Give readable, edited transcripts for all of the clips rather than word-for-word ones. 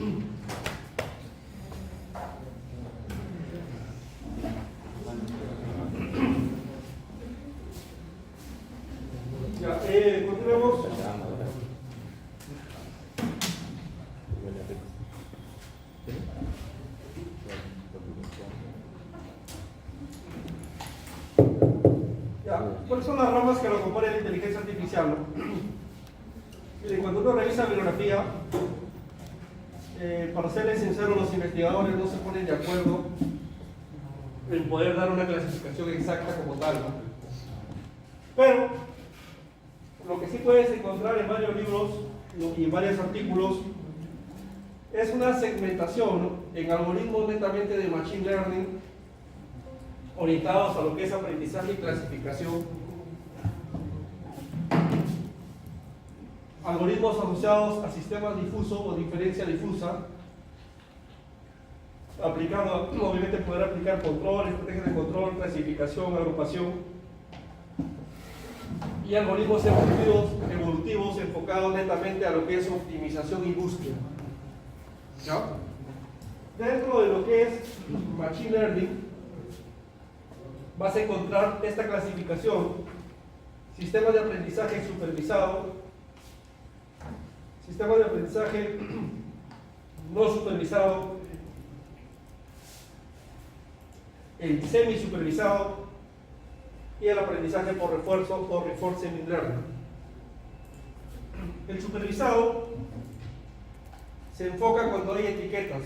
Ya, continuemos. Ya, ¿cuáles son las ramas que lo componen la inteligencia artificial, no? Miren, cuando uno revisa bibliografía, para serles sinceros, los investigadores no se ponen de acuerdo en poder dar una clasificación exacta como tal, ¿no? Pero lo que sí puedes encontrar en varios libros y en varios artículos es una segmentación, ¿no?, en algoritmos netamente de machine learning orientados a lo que es aprendizaje y clasificación, algoritmos asociados a sistemas difusos o diferencia difusa, aplicando, obviamente poder aplicar control, estrategias de control, clasificación, agrupación, y algoritmos evolutivos enfocados netamente a lo que es optimización y búsqueda. ¿Ya? Dentro de lo que es machine learning vas a encontrar esta clasificación: sistemas de aprendizaje supervisado, sistemas de aprendizaje no supervisado, el semi supervisado y el aprendizaje por refuerzo o reinforcement learning. El supervisado se enfoca cuando hay etiquetas,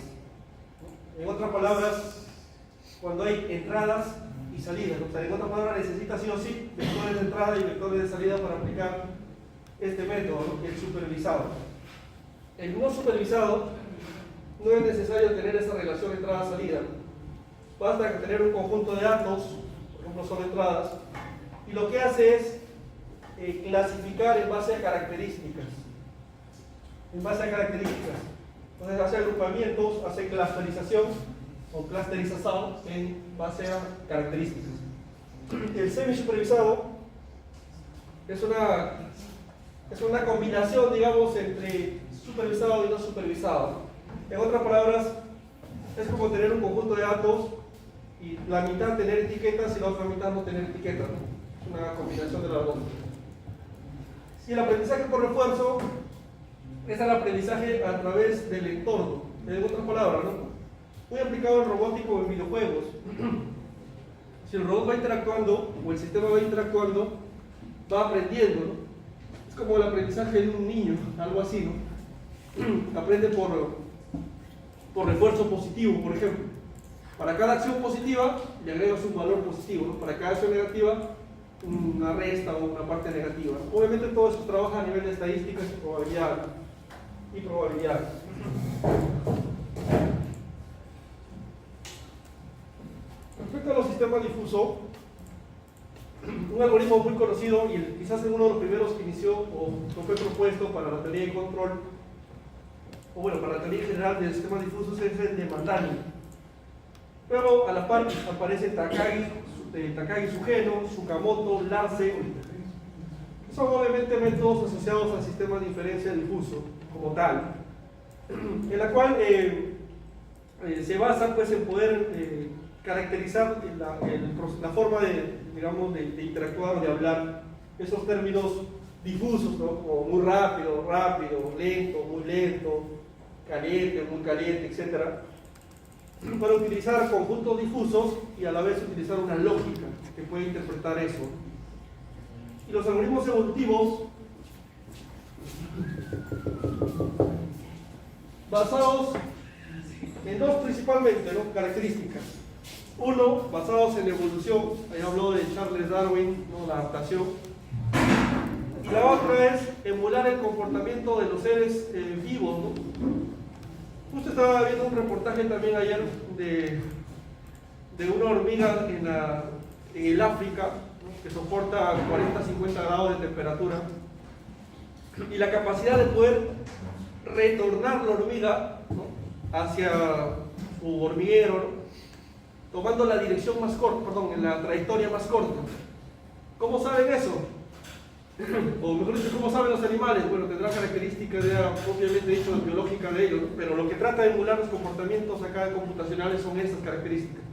en otras palabras, cuando hay entradas y salidas. O sea, en otras palabras, necesita sí o sí vectores de entrada y vectores de salida para aplicar este método, ¿no?, el supervisado. El no supervisado no es necesario tener esa relación entrada-salida. Basta tener un conjunto de datos, por ejemplo son entradas, y lo que hace es clasificar en base a características. Entonces hace agrupamientos, hace clusterización o clusterización en base a características. El semi-supervisado es una combinación, digamos, entre supervisado y no supervisado. En otras palabras, es como tener un conjunto de datos y la mitad tener etiquetas y la otra mitad no tener etiquetas, ¿no? Es una combinación de las dos. Si el aprendizaje por refuerzo es el aprendizaje a través del entorno, en otras palabras, ¿no?, muy aplicado en robótico o en videojuegos. Si el robot va interactuando o el sistema va interactuando, va aprendiendo, ¿no? Es como el aprendizaje de un niño, algo así, ¿no? Aprende por refuerzo positivo, por ejemplo. Para cada acción positiva le agregas un valor positivo, ¿no? Para cada acción negativa, una resta o una parte negativa. Obviamente todo eso trabaja a nivel de estadísticas y probabilidades. Respecto a los sistemas difusos, un algoritmo muy conocido y quizás uno de los primeros que inició o fue propuesto para la teoría de control, o bueno, para la teoría general de sistemas difusos, es el de Mandani. Pero a la par aparecen Takagi Sugeno, Tsukamoto, Larce, que son obviamente métodos asociados al sistema de inferencia difuso como tal, en la cual se basa pues en poder caracterizar la forma de interactuar o de hablar esos términos difusos, ¿no?, como muy rápido, lento, muy lento, caliente, muy caliente, etc., para utilizar conjuntos difusos y a la vez utilizar una lógica que puede interpretar eso. Y los algoritmos evolutivos, basados en dos principalmente, ¿no?, características. Uno, basados en evolución, ahí habló de Charles Darwin, ¿no?, la adaptación. Y la otra es emular el comportamiento de los seres vivos, ¿no? Justo estaba viendo un reportaje también ayer de una hormiga en el África, ¿no?, que soporta 40-50 grados de temperatura, y la capacidad de poder retornar la hormiga, ¿no?, hacia su hormiguero, ¿no?, tomando la dirección más corta, perdón, en la trayectoria más corta. ¿Cómo saben eso? o mejor dicho, ¿cómo saben los animales? Bueno, tendrá características ya propiamente dicho biológicas de ellos, ¿no? Pero lo que trata de emular los comportamientos acá computacionales son estas características,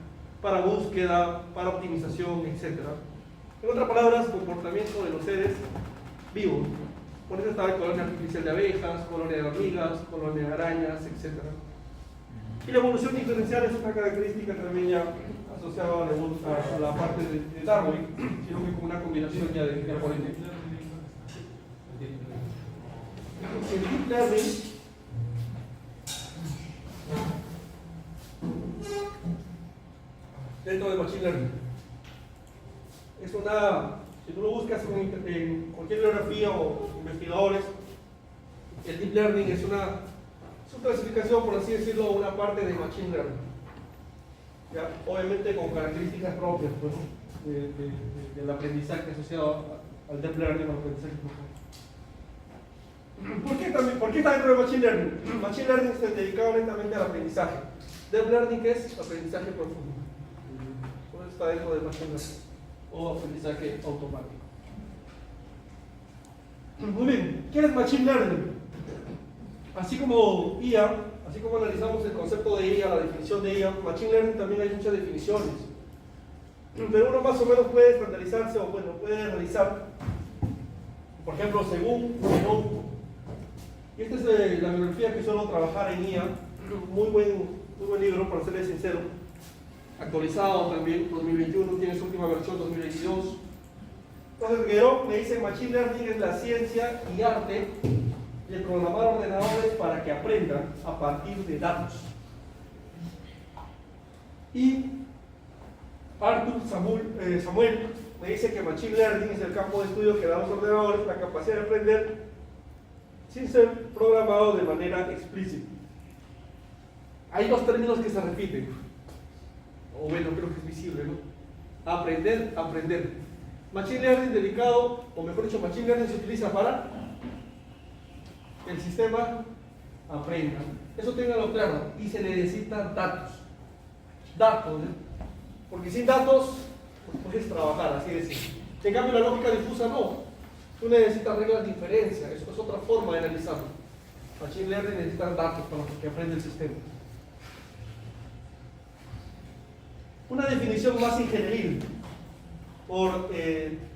para búsqueda, para optimización, etc. En otras palabras, comportamiento de los seres vivos. Por eso está la colonia artificial de abejas, colonia de hormigas, colonia de arañas, etc. Y la evolución diferencial es una característica también ya asociada a la parte de Darwin, sino que con una combinación ya de componentes. El Deep Learning dentro de Machine Learning es una, si tú lo buscas en cualquier bibliografía o investigadores, el Deep Learning es su clasificación, por así decirlo, una parte de Machine Learning. ¿Ya? Obviamente con características propias pues, del aprendizaje asociado al Deep Learning o al aprendizaje profundo. ¿Por qué está dentro de Machine Learning? Machine Learning es dedicado netamente al aprendizaje. Deep Learning es aprendizaje profundo. Por eso está dentro de Machine Learning o aprendizaje automático. Muy bien, ¿qué es Machine Learning? Así como IA, así como analizamos el concepto de IA, la definición de IA, Machine Learning también hay muchas definiciones. Pero uno más o menos puede estandarizarse o bueno, puede realizar, por ejemplo, según Genome. Y esta es la bibliografía que suelo trabajar en IA, muy buen libro, para serles sincero, actualizado también, 2021, tiene su última versión, 2022. Entonces, Genome me dice: Machine Learning es la ciencia y arte de programar ordenadores para que aprendan a partir de datos. Y Arthur Samuel me dice que Machine Learning es el campo de estudio que da a los ordenadores la capacidad de aprender sin ser programado de manera explícita. Hay dos términos que se repiten, o bueno, creo que es visible, ¿no? Aprender. Machine Learning dedicado, o mejor dicho, Machine Learning se utiliza para que el sistema aprenda. Eso ténganlo claro, y se necesitan datos. Datos, ¿eh? Porque sin datos no puedes trabajar, así de simple. En cambio, la lógica difusa no. Tú necesitas reglas de inferencia, eso es otra forma de analizarlo. Machine Learning necesita datos para que aprenda el sistema. Una definición más ingenieril,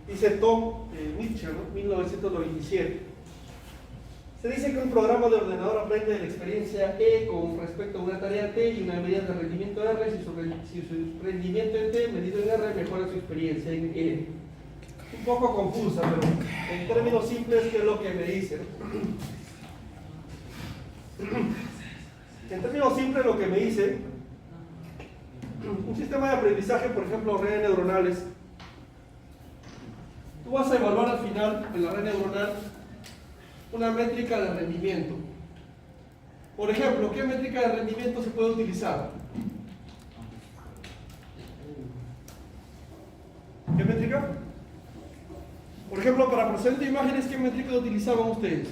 dice Tom Mitchell, ¿no? 1997. Se dice que un programa de ordenador aprende de la experiencia E con respecto a una tarea T y una medida de rendimiento R. Si su rendimiento en T medido en R mejora su experiencia en E. Un poco confusa, pero en términos simples, ¿qué es lo que me dice? En términos simples, lo que me dice, un sistema de aprendizaje, por ejemplo, redes neuronales, tú vas a evaluar al final en la red neuronal una métrica de rendimiento. Por ejemplo, ¿qué métrica de rendimiento se puede utilizar? ¿Qué métrica? Por ejemplo, para procesamiento de imágenes, ¿qué métrica utilizaban ustedes?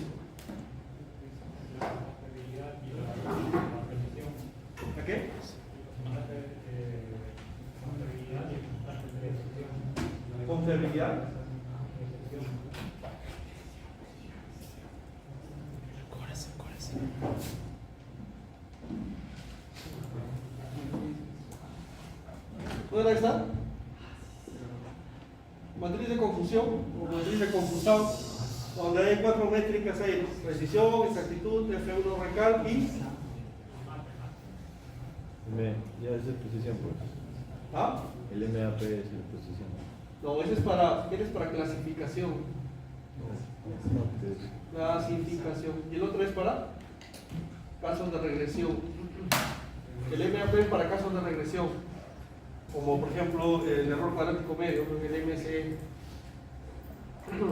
¿A qué? Confiabilidad. ¿Dónde está? Matriz de confusión o matriz de confusión, donde hay 4 métricas: hay precisión, exactitud, F1 recal y ya es de precisión, pues. ¿Ah? El MAP es de precisión. No, ese es para clasificación. Clasificación. Y el otro es para casos de regresión. El MAP es para casos de regresión, como por ejemplo el error cuadrático medio, el MSE,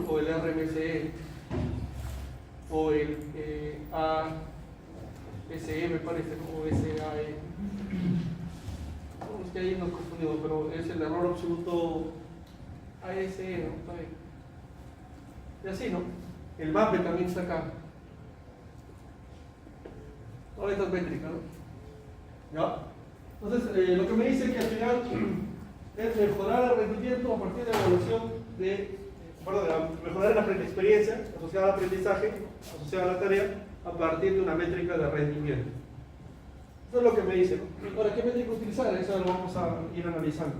o el RMSE, o el ASE, me parece, o SAE. Es que ahí nos confundimos, pero es el error absoluto ASE, ¿no? Está bien. Y así, ¿no? El MAPE también está acá. Todas estas métricas, ¿no? ¿Ya? Entonces, lo que me dice que al final es mejorar el rendimiento a partir de la evaluación de mejorar la experiencia asociada al aprendizaje, asociada a la tarea, a partir de una métrica de rendimiento. Eso es lo que me dice, ¿no? Ahora, ¿qué métrica utilizar? Eso lo vamos a ir analizando.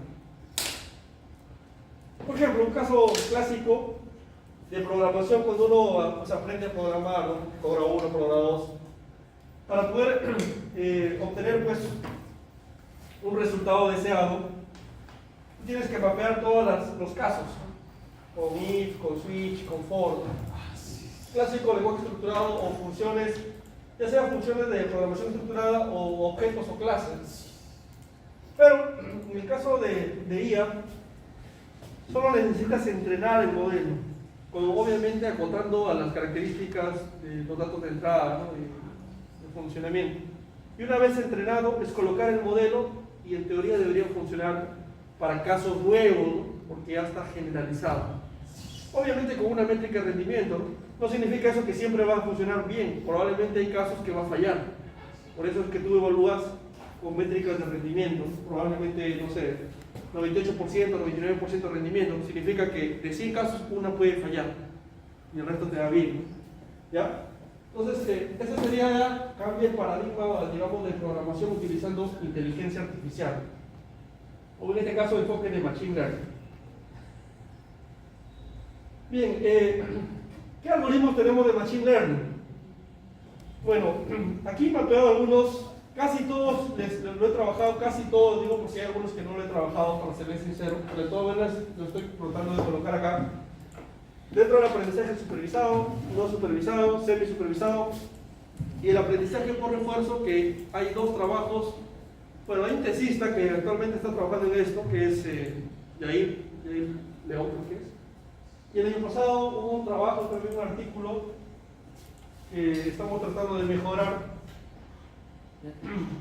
Por ejemplo, un caso clásico de programación cuando uno aprende a programar, ¿no? Programa 1, programa 2, para poder obtener pues, un resultado deseado, tienes que mapear todos los casos, ¿no? Con if, con switch, con for, ¿no? Clásico lenguaje estructurado o funciones, ya sea funciones de programación estructurada o objetos o clases. Pero en el caso de IA, solo necesitas entrenar el modelo, obviamente acotando a las características de los datos de entrada, ¿no? de funcionamiento. Y una vez entrenado, es colocar el modelo y en teoría debería funcionar para casos nuevos, ¿no? Porque ya está generalizado. Obviamente con una métrica de rendimiento, no significa eso que siempre va a funcionar bien, probablemente hay casos que va a fallar. Por eso es que tú evalúas con métricas de rendimiento, probablemente, no sé, 98%, 99% de rendimiento, significa que de 100 casos una puede fallar y el resto te va bien, ¿no? ¿Ya? Entonces, ese sería ya cambia el paradigma, digamos, de programación utilizando inteligencia artificial, o en este caso enfoque de Machine Learning. Bien, ¿qué algoritmos tenemos de Machine Learning? Bueno, aquí he mapeado algunos, casi todos lo he trabajado, casi todos, digo porque hay algunos que no lo he trabajado, para serles sincero, pero de todas maneras lo estoy tratando de colocar acá. Dentro del aprendizaje supervisado, no supervisado, semi-supervisado, y el aprendizaje por refuerzo, que hay dos trabajos. Bueno, hay un tesista que actualmente está trabajando en esto, que es Yair León, creo que es. Y el año pasado hubo un trabajo, también un artículo, que estamos tratando de mejorar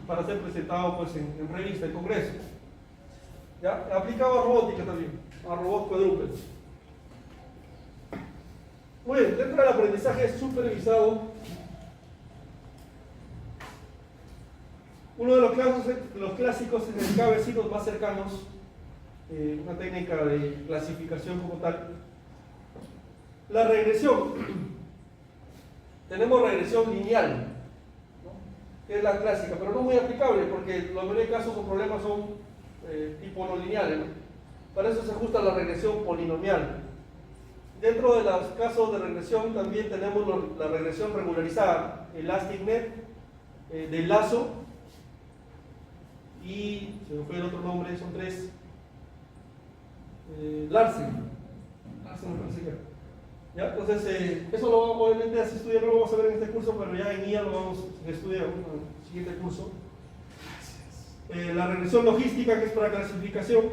para ser presentado pues, en revista, en congreso. ¿Ya? Aplicado a robótica también, a robots cuadrúpedos. Muy bien, dentro del aprendizaje supervisado, uno de los clásicos en el cada vecinos más cercanos, una técnica de clasificación como tal, la regresión. Tenemos regresión lineal, ¿no? Que es la clásica, pero no muy aplicable porque los mayores casos o problemas son tipo no lineales, ¿no? Para eso se ajusta la regresión polinomial. Dentro de los casos de regresión también tenemos la regresión regularizada, ElasticNet, de lazo, y se me fue el otro nombre, son tres, Larsen me parece que. ¿Ya? Entonces, eso obviamente así estudiar, no lo vamos a ver en este curso, pero ya en IA lo vamos a estudiar en el siguiente curso. La regresión logística, que es para clasificación,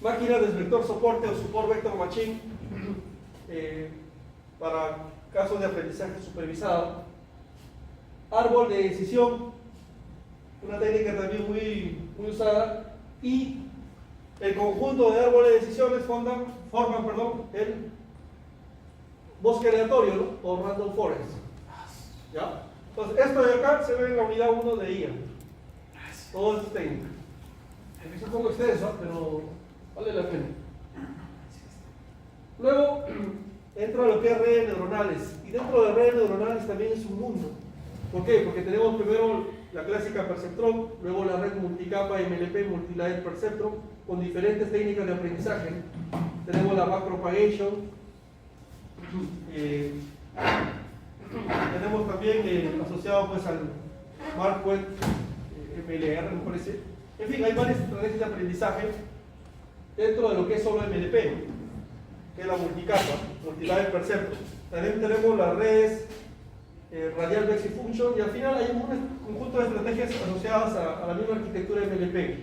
máquinas de vector soporte o support vector machine, para casos de aprendizaje supervisado, árbol de decisión, una técnica también muy usada, y el conjunto de árboles de decisiones forman el bosque aleatorio, ¿no? O random forest. ¿Ya? Entonces, esto de acá se ve en la unidad 1 de IA. Todo es técnica. Es un poco extenso, pero vale la pena. Luego entra lo que es redes neuronales. Y dentro de redes neuronales también es un mundo. ¿Por qué? Porque tenemos primero la clásica perceptron, luego la red multicapa MLP, multilayer perceptron, con diferentes técnicas de aprendizaje. Tenemos la backpropagation, tenemos también asociado pues al Marquardt MLR, me parece. En fin, hay varias estrategias de aprendizaje dentro de lo que es solo MLP, que es la multicapa, multilayer perceptron. También tenemos las redes radial Bexy Function, y al final hay un conjunto de estrategias asociadas a la misma arquitectura de MLP.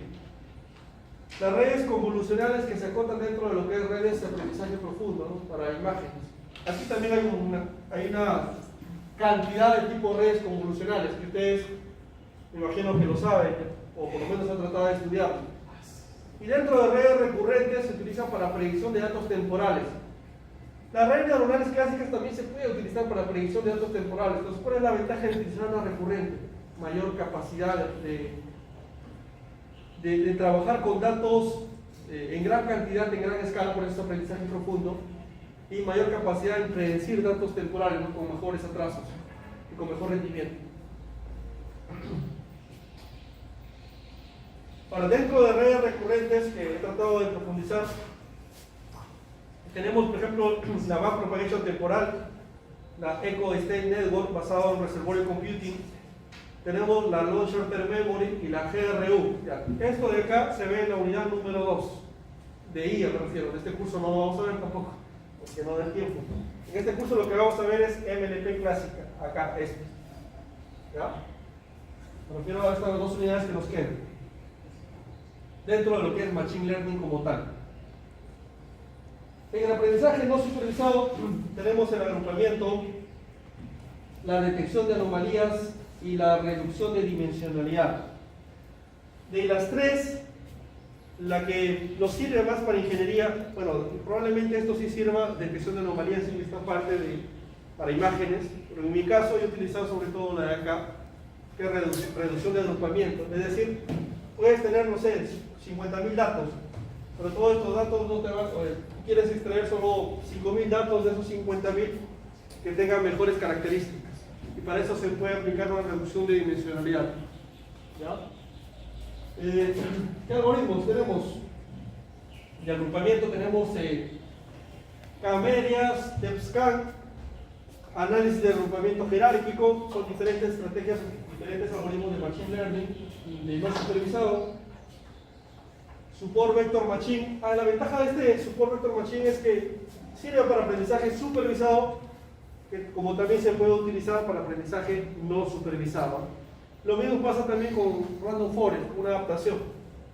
Las redes convolucionales que se acotan dentro de lo que es redes de aprendizaje profundo, ¿no? Para imágenes. Aquí también hay una cantidad de tipos de redes convolucionales que ustedes me imagino que lo saben, o por lo menos han tratado de estudiarlo. Y dentro de redes recurrentes se utilizan para predicción de datos temporales. Las redes neuronales clásicas también se pueden utilizar para predicción de datos temporales. Entonces, ¿cuál es la ventaja de utilizar una recurrente? Mayor capacidad de trabajar con datos en gran cantidad, en gran escala, por eso aprendizaje profundo, y mayor capacidad en predecir datos temporales, ¿no? Con mejores atrasos y con mejor rendimiento. Ahora, dentro de redes recurrentes que he tratado de profundizar, tenemos, por ejemplo, la backpropagation temporal, la Echo State Network basada en Reservoir Computing, tenemos la Long Short Term Memory y la GRU. Ya. Esto de acá se ve en la unidad número 2 de IA, me refiero. En este curso no lo vamos a ver tampoco, porque no da el tiempo. En este curso lo que vamos a ver es MLP clásica, acá, este. ¿Ya? Me refiero a estas dos unidades que nos quedan, dentro de lo que es Machine Learning como tal. En el aprendizaje no supervisado tenemos el agrupamiento, la detección de anomalías y la reducción de dimensionalidad. De las tres, la que nos sirve más para ingeniería, bueno, probablemente esto sí sirva, detección de anomalías en esta parte para imágenes, pero en mi caso yo he utilizado sobre todo la de acá, que es reducción de agrupamiento. Es decir, puedes tener, no sé, 50.000 datos, pero todos estos datos no te van, quieres extraer solo 5.000 datos de esos 50.000 que tengan mejores características. Y para eso se puede aplicar una reducción de dimensionalidad. ¿Ya? ¿Qué algoritmos tenemos? De agrupamiento tenemos K-medias, DepthScan, análisis de agrupamiento jerárquico, son diferentes estrategias, diferentes algoritmos de Machine Learning, de no supervisado. Support Vector Machine. La ventaja de este Support Vector Machine es que sirve para aprendizaje supervisado, que como también se puede utilizar para aprendizaje no supervisado. Lo mismo pasa también con Random Forest, una adaptación,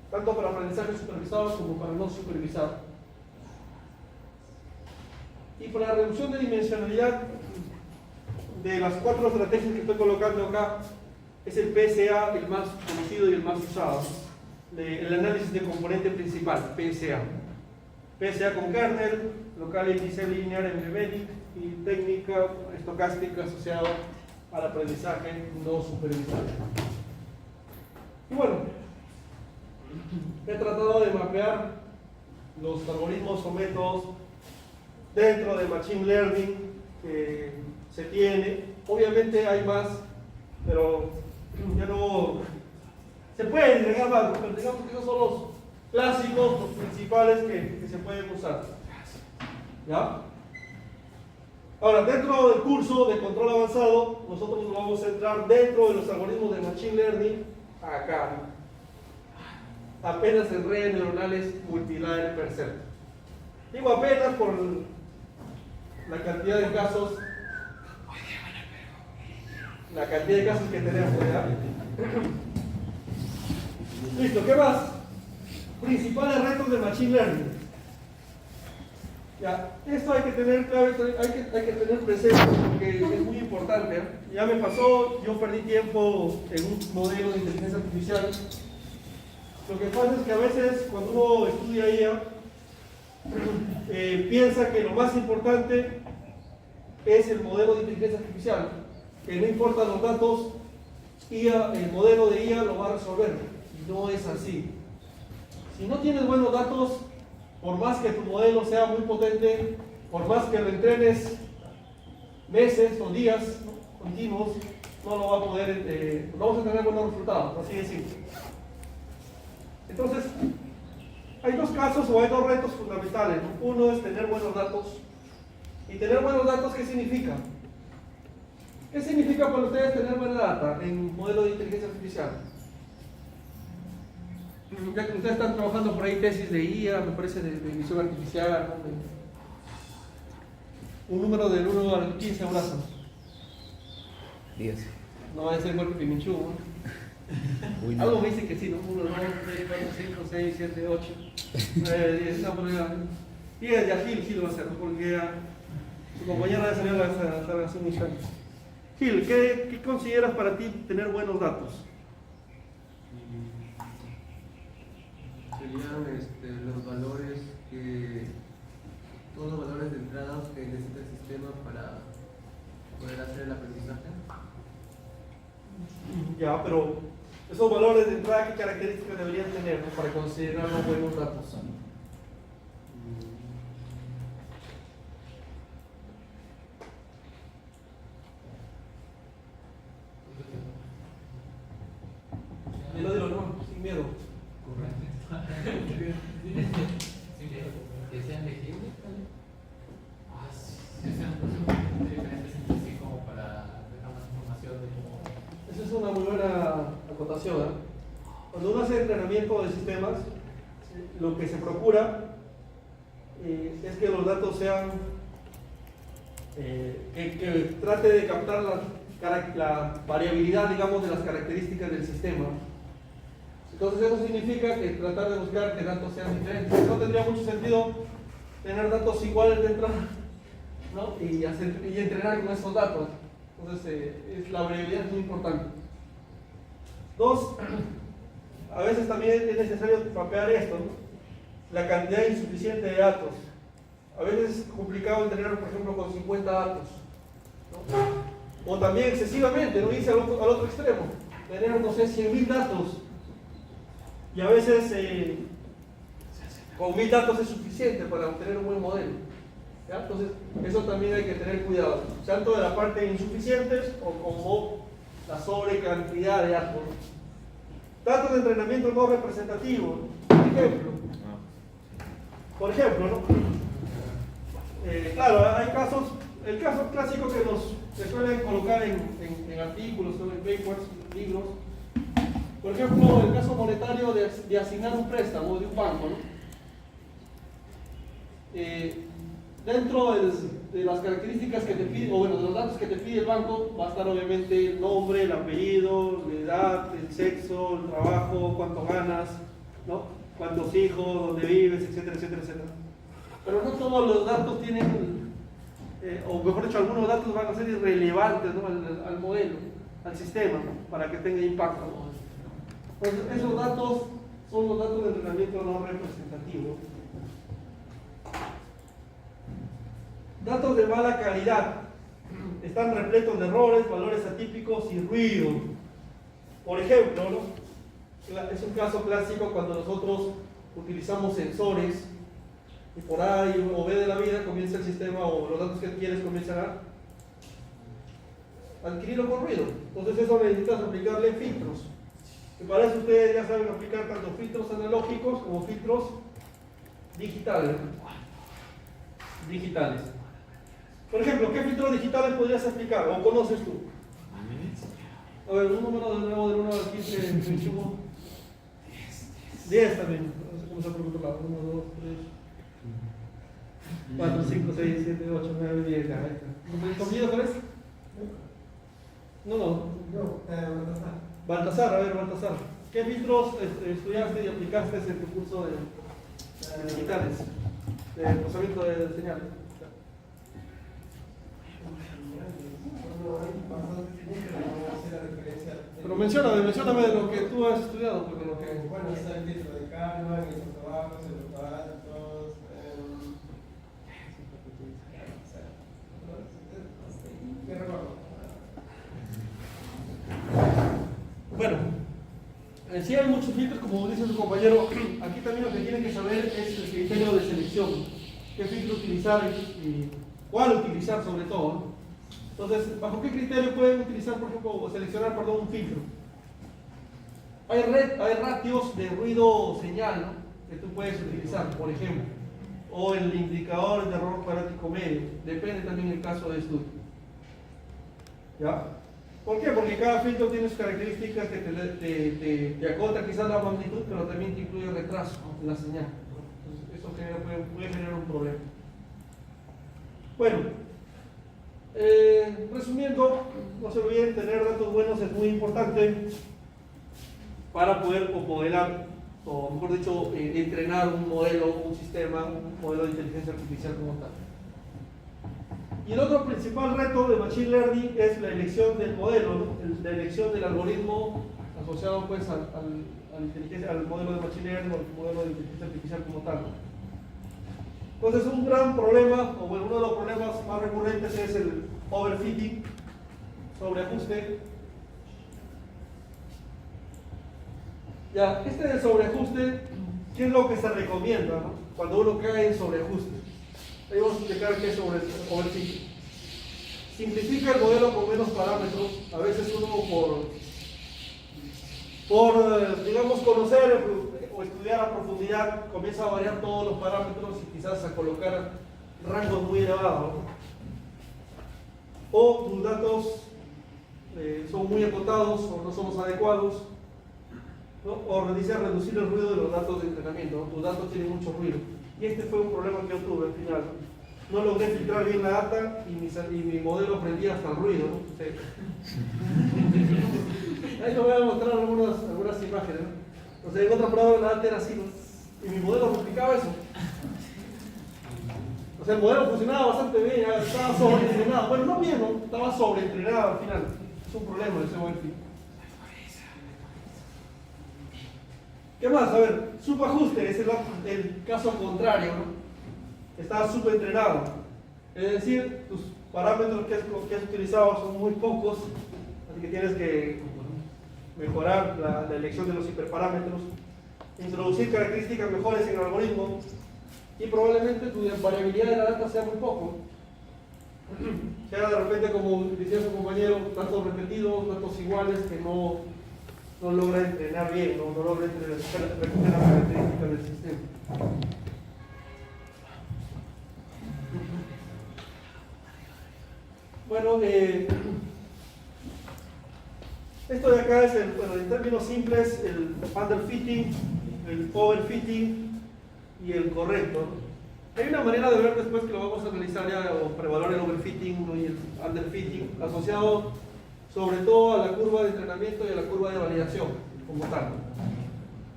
tanto para aprendizaje supervisado como para no supervisado. Y para la reducción de dimensionalidad, de las 4 estrategias que estoy colocando acá, es el PSA el más conocido y el más usado. El análisis de componente principal, PSA. PSA con kernel, Locality Cell Linear Embedding y técnica estocástica asociada al aprendizaje no supervisado. Y bueno, he tratado de mapear los algoritmos o métodos dentro de Machine Learning que se tiene. Obviamente hay más, pero ya no se pueden agregar más, pero digamos que esos son los clásicos, los principales que se pueden usar. ¿Ya? Ahora, dentro del curso de control avanzado, nosotros nos vamos a centrar dentro de los algoritmos de Machine Learning, acá, apenas en redes neuronales multilayer perceptor. Digo apenas por la cantidad de casos, que tenemos, ¿ya? Listo, ¿qué más? Principales retos de Machine Learning. Ya, esto hay que tener claro, hay que tener presente porque es muy importante. Ya me pasó, yo perdí tiempo en un modelo de inteligencia artificial. Lo que pasa es que a veces cuando uno estudia IA, piensa que lo más importante es el modelo de inteligencia artificial, que no importa los datos, IA, el modelo de IA lo va a resolver. Y no es así. Si no tienes buenos datos, por más que tu modelo sea muy potente, por más que lo entrenes meses o días continuos, no lo va a poder, no vamos a tener buenos resultados, así de simple. Entonces, hay dos casos o hay dos retos fundamentales, ¿no? Uno es tener buenos datos. ¿Y tener buenos datos qué significa? ¿Qué significa para ustedes tener buena data en modelo de inteligencia artificial? Ya que ustedes están trabajando por ahí tesis de IA, me parece de visión artificial, ¿no? Un número del 1 al 15 abrazos. 10. No va a ser igual que Pimichu, ¿no? No. Algo me dice que sí, ¿no? 1, 2, 3, 4, 5, 6, 7, 8, 9, 10, no, pero ya. 10 ya Gil va a ser, ¿no? Porque ya su compañera de salida va a estar hace unos años. Gil, ¿qué consideras para ti tener buenos datos? Serían los valores todos los valores de entrada que necesita el sistema para poder hacer el aprendizaje. Ya, pero Esos valores de entrada, ¿qué características deberían tener, ¿no?, para considerar los buenos datos? Dilo, no, sin miedo. Que sean legibles, que sean diferentes entre sí como para dejar más información de cómo... Esa es una muy buena acotación, ¿eh? Cuando uno hace entrenamiento de sistemas, lo que se procura es que los datos sean, que trate de captar la variabilidad, digamos, de las características del sistema. Entonces eso significa que tratar de buscar que datos sean diferentes. No tendría mucho sentido tener datos iguales de entrada, ¿no?, y entrenar con esos datos. Entonces la variabilidad es muy importante. Dos, a veces también es necesario mapear esto, ¿no?, la cantidad insuficiente de datos. A veces es complicado entrenar, por ejemplo, con 50 datos, ¿no? O también excesivamente, no irse al otro extremo, tener, no sé, 100.000 datos. Y a veces con 1.000 datos es suficiente para obtener un buen modelo, ¿ya? Entonces, eso también hay que tener cuidado, tanto de la parte de insuficientes o como la sobrecantidad de datos. Datos de entrenamiento no representativos, por ejemplo, ¿no? Claro, hay casos, el caso clásico que se suelen colocar en artículos, en papers, libros. Por ejemplo, el caso monetario de asignar un préstamo de un banco, ¿no? Dentro de las características que te pide, o bueno, de los datos que te pide el banco, va a estar obviamente el nombre, el apellido, la edad, el sexo, el trabajo, cuánto ganas, ¿no?, cuántos hijos, dónde vives, etcétera, etcétera, etcétera. Pero no todos los datos tienen, o mejor dicho, algunos datos van a ser irrelevantes, ¿no?, al modelo, al sistema, ¿no?, para que tenga impacto, ¿no? Entonces, esos datos son los datos de entrenamiento no representativos. Datos de mala calidad. Están repletos de errores, valores atípicos y ruido. Por ejemplo, ¿no?, es un caso clásico cuando nosotros utilizamos sensores y por A o B de la vida comienza el sistema, o los datos que quieres comienzan a adquirirlo con ruido. Entonces eso necesitas aplicarle filtros. Y para eso ustedes ya saben aplicar tanto filtros analógicos como filtros digitales. Por ejemplo, ¿qué filtros digitales podrías aplicar o conoces tú? A ver, un número de nuevo del 1 al 15, 21. 10 también. No sé cómo se por otro lado. 1, 2, 3, 4, 5, 6, 7, 8, 9, 10. Ahí está. ¿Conmigo cuál es? No. Baltasar, a ver, Baltasar. ¿Qué filtros estudiaste y aplicaste en tu curso de digitales? De procesamiento de señal. Pero mencióname de lo que tú has estudiado, porque lo que... Bueno, está el filtro de Kalman, los trabajos, los datos, ¿qué recuerdo? Bueno, sí hay muchos filtros, como dice su compañero. Aquí también lo que tienen que saber es el criterio de selección. ¿Qué filtro utilizar y cuál utilizar sobre todo, ¿no? Entonces, ¿bajo qué criterio pueden utilizar, por ejemplo, o seleccionar, perdón, un filtro? Hay ratios de ruido señal, ¿no?, que tú puedes utilizar, por ejemplo, o el indicador de error cuadrático medio. Depende también del caso de estudio. ¿Ya? ¿Por qué? Porque cada filtro tiene sus características que te acota quizás la magnitud, pero también te incluye retraso en la señal. Entonces, eso puede generar un problema. Bueno, resumiendo, no se olviden, tener datos buenos es muy importante para poder modelar, o mejor dicho, entrenar un modelo, un sistema, un modelo de inteligencia artificial como tal. Y el otro principal reto de Machine Learning es la elección del modelo, ¿no?, la elección del algoritmo asociado pues al modelo de Machine Learning o al modelo de inteligencia artificial como tal. Entonces, un gran problema, o bueno, uno de los problemas más recurrentes es el overfitting, sobreajuste. Ya, este del sobreajuste, ¿qué es lo que se recomienda, no? Cuando uno cae en sobreajuste? Ahí vamos a explicar qué es overfitting. Simplifica el modelo con menos parámetros. A veces uno digamos, conocer o estudiar a profundidad, comienza a variar todos los parámetros y quizás a colocar rangos muy elevados, ¿no? O tus datos son muy acotados o no son los adecuados, ¿no? O dice reducir el ruido de los datos de entrenamiento, ¿no? Tus datos tienen mucho ruido. Y este fue un problema que yo tuve al final. No logré filtrar bien la data y mi modelo aprendía hasta el ruido, ¿no? Sí. Ahí les voy a mostrar algunas imágenes, ¿no? O sea, en otra prueba la data era así, ¿no? Y mi modelo replicaba eso. O sea, el modelo funcionaba bastante bien, ya estaba sobreentrenado. Bueno, no bien, ¿no? Estaba sobreentrenado al final. Es un problema ese overfit. ¿Qué más? A ver, subajuste es el caso contrario, ¿no? Está subentrenado. Es decir, tus parámetros que has utilizado son muy pocos, así que tienes que mejorar la elección de los hiperparámetros, introducir características mejores en el algoritmo y probablemente tu variabilidad de la data sea muy poco. Sea de repente, como decía su compañero, datos repetidos, datos iguales que no logra entrenar bien, no logra recoger las características del sistema. Bueno, esto de acá es en términos simples, el underfitting, el overfitting y el correcto. Hay una manera de ver después que lo vamos a analizar ya o prevalar el overfitting, ¿no? Y el underfitting asociado sobre todo a la curva de entrenamiento y a la curva de validación como tal.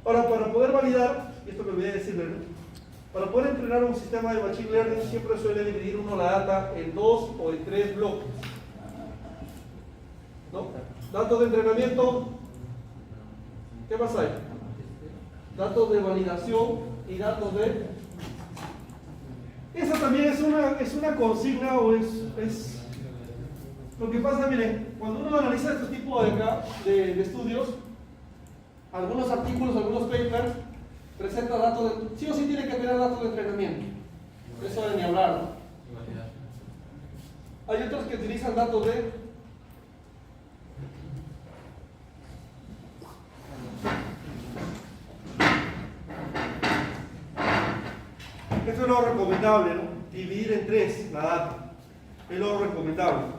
Ahora, para poder validar, y esto me olvidé decirle, ¿no? Para poder entrenar un sistema de Machine Learning siempre suele dividir uno la data en 2 o en 3 bloques, ¿no? Datos de entrenamiento, ¿qué más hay? Datos de validación y datos de... Esa también es una consigna o es... Lo que pasa, miren, cuando uno analiza este tipo de estudios, algunos artículos, algunos papers, presenta datos de... Sí o sí tiene que tener datos de entrenamiento. Eso de ni hablar, ¿no? Hay otros que utilizan datos de... Esto es lo recomendable, ¿no? Dividir en 3 la data. Es lo recomendable.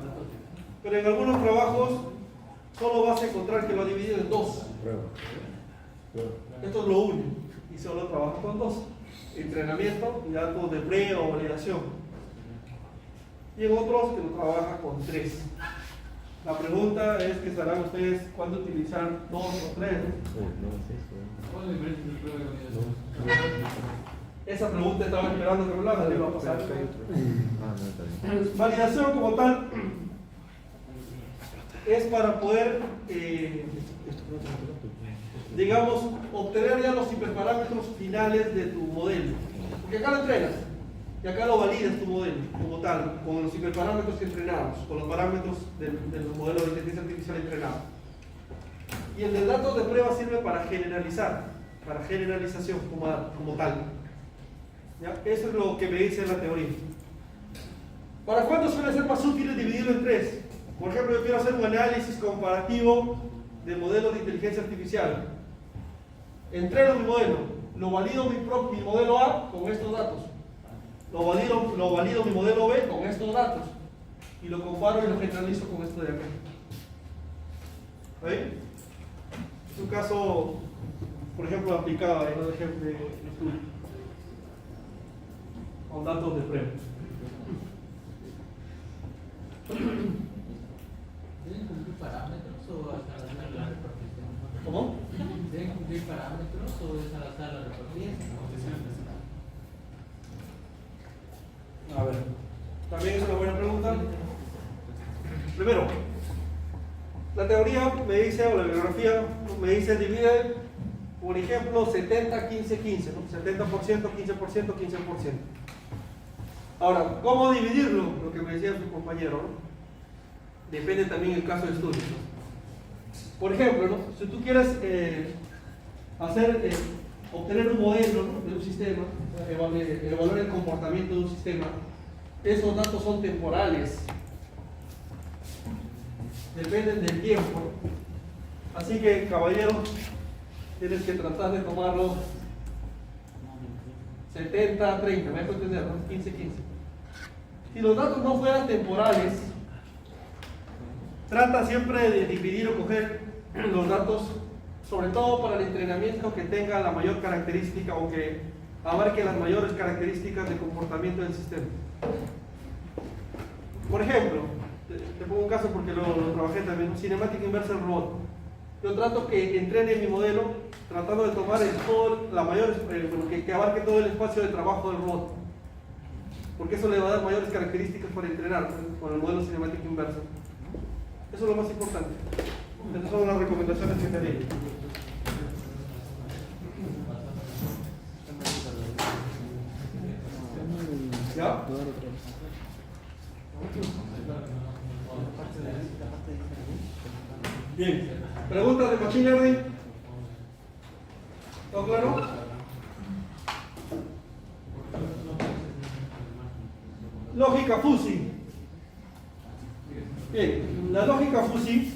Pero en algunos trabajos solo vas a encontrar que lo ha dividido en 2. Esto es lo único. Y solo trabajas con 2. Entrenamiento y datos de pre o validación. Y en otros que lo trabaja con 3. La pregunta es que sabrán ustedes cuándo utilizar 2 o 3. ¿Cuál es la diferencia entre prueba y validación? Esa pregunta estaba esperando que me la hagan, le iba a pasar. Validación como tal es para poder, digamos, obtener ya los hiperparámetros finales de tu modelo. Porque acá lo entrenas y acá lo validas tu modelo como tal, con los hiperparámetros que entrenamos, con los parámetros del modelo de inteligencia artificial entrenado. Y el de datos de prueba sirve para generalizar, para generalización como tal. ¿Ya? Eso es lo que me dice la teoría. ¿Para cuándo suele ser más útil dividirlo en 3? Por ejemplo, yo quiero hacer un análisis comparativo de modelos de inteligencia artificial. Entreno mi modelo, lo valido mi modelo A con estos datos, lo valido mi modelo B con estos datos y lo comparo y lo generalizo con esto de acá. ¿Ven? Es un caso, por ejemplo, aplicado en un ejemplo de estudio con datos de prueba. ¿Deben cumplir parámetros o es al azar la repartición? ¿Cómo? ¿Deben cumplir parámetros o es al azar la repartición? A ver, también es una buena pregunta. Primero, la teoría me dice, o la bibliografía me dice, divide, por ejemplo, 70, 15, 15, ¿no? 70%, 15%, 15%. Ahora, ¿cómo dividirlo? Lo que me decía su compañero, ¿no? Depende también del caso de estudio, ¿no? Por ejemplo, ¿no? Si tú quieres obtener un modelo, ¿no?, de un sistema, evaluar el comportamiento de un sistema. Esos datos son temporales, dependen del tiempo. Así que, caballero, tienes que tratar de tomarlo 70-30, me dejo entender, ¿no? 15-15. Si los datos no fueran temporales, trata siempre de dividir o coger los datos, sobre todo para el entrenamiento que tenga la mayor característica o que abarque las mayores características de comportamiento del sistema. Por ejemplo, te pongo un caso porque lo trabajé también, un Cinematic Inverse Robot. Yo trato que entrene mi modelo tratando de tomar que abarque todo el espacio de trabajo del robot, porque eso le va a dar mayores características para entrenar con el modelo Cinematic Inverse. Eso es lo más importante. Esas son las recomendaciones que te di. ¿Ya? Bien. ¿Preguntas de Machine Learning? ¿Todo claro? Lógica fuzzy. Bien, la lógica fuzzy,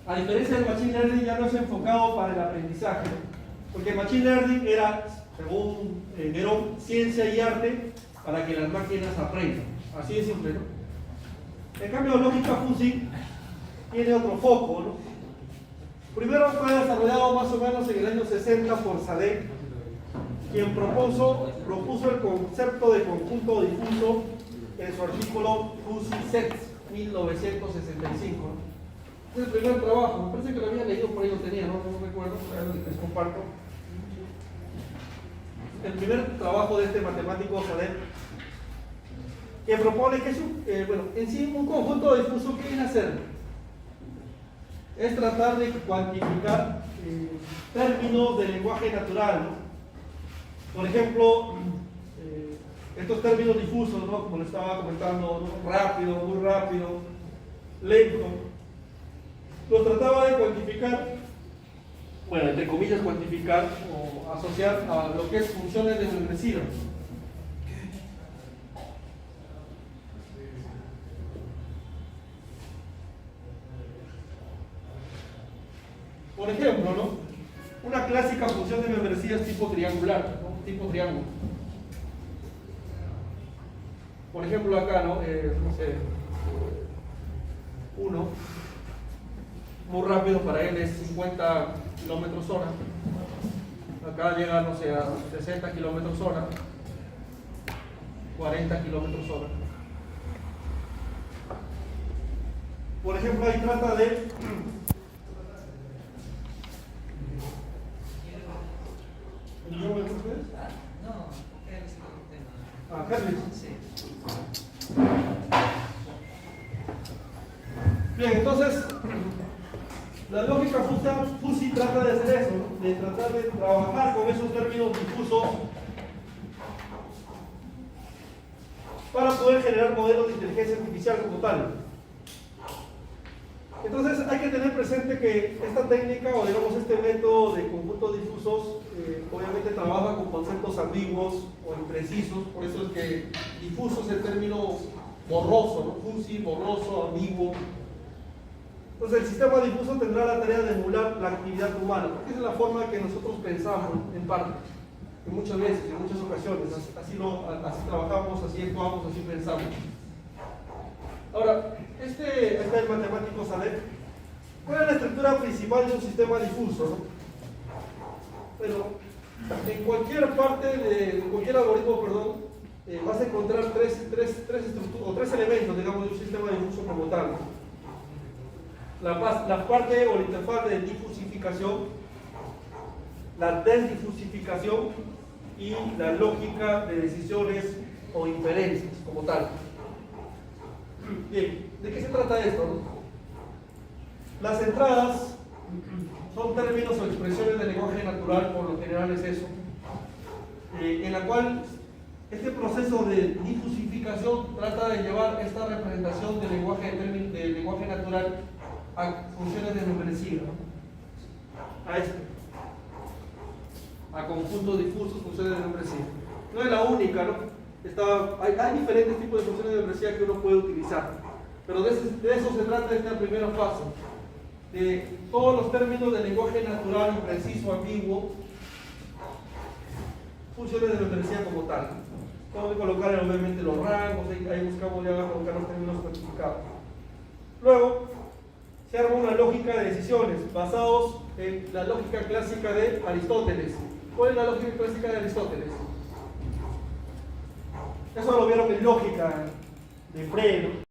a diferencia del Machine Learning, ya no es enfocado para el aprendizaje, porque el Machine Learning era, según Nerón, ciencia y arte para que las máquinas aprendan. Así de simple, ¿no? En cambio, lógica fuzzy tiene otro foco, ¿no? Primero fue desarrollado más o menos en el año 60 por Sadek, quien propuso el concepto de conjunto difuso en su artículo Fuzzy Sets, 1965. Es el primer trabajo, me parece que lo había leído, por ahí lo tenía, no recuerdo, les comparto. El primer trabajo de este matemático Sadek, que propone que es en sí un conjunto difuso. ¿Qué viene a hacer? Es tratar de cuantificar términos del lenguaje natural, ¿no? Por ejemplo, estos términos difusos, ¿no?, como le estaba comentando, ¿no?, rápido, muy rápido, lento, los trataba de cuantificar, bueno, entre comillas cuantificar o asociar a lo que es funciones de membresía. Por ejemplo, ¿no?, una clásica función de membresía es tipo triangular, ¿no?, tipo triángulo. Por ejemplo, acá, ¿no? No sé, 1, muy rápido para él es 50 kilómetros hora. Acá llega, no sé, a 60 kilómetros hora, 40 kilómetros hora. Por ejemplo, ahí trata de Bien, entonces la lógica fuzzy trata de hacer eso, ¿no?, de tratar de trabajar con esos términos difusos para poder generar modelos de inteligencia artificial como tal. Entonces hay que tener presente que esta técnica, o digamos este método de conjuntos difusos, obviamente trabaja con conceptos ambiguos o imprecisos. Por eso es que difuso es el término borroso, ¿no?, fuzzy, borroso, ambiguo. Entonces el sistema difuso tendrá la tarea de emular la actividad humana, porque esa es la forma que nosotros pensamos, en parte, en muchas veces, en muchas ocasiones, así trabajamos, así actuamos, así pensamos. Ahora, este es el matemático Sadek. ¿Cuál es la estructura principal de un sistema difuso, ¿no? Bueno, en cualquier cualquier algoritmo, perdón, vas a encontrar tres elementos, digamos, de un sistema difuso como tal, ¿no? La parte o la interfaz de difusificación, la desdifusificación y la lógica de decisiones o inferencias como tal. Bien, ¿de qué se trata esto, no? Las entradas son términos o expresiones del lenguaje natural, por lo general es eso, en la cual este proceso de difusificación trata de llevar esta representación del lenguaje natural a funciones de membresía, ¿no?, a esto. a conjuntos difusos, funciones de membresía. No es la única, ¿no? Hay diferentes tipos de funciones de membresía que uno puede utilizar, pero de eso se trata esta primera fase, de todos los términos del lenguaje natural, impreciso, ambiguo, funciones de membresía como tal. Tengo que colocar obviamente los rangos, ahí buscamos ya colocar los términos cuantificados. Luego, se arma una lógica de decisiones basados en la lógica clásica de Aristóteles. ¿Cuál es la lógica clásica de Aristóteles? Eso lo vieron en lógica de Frege, ¿no?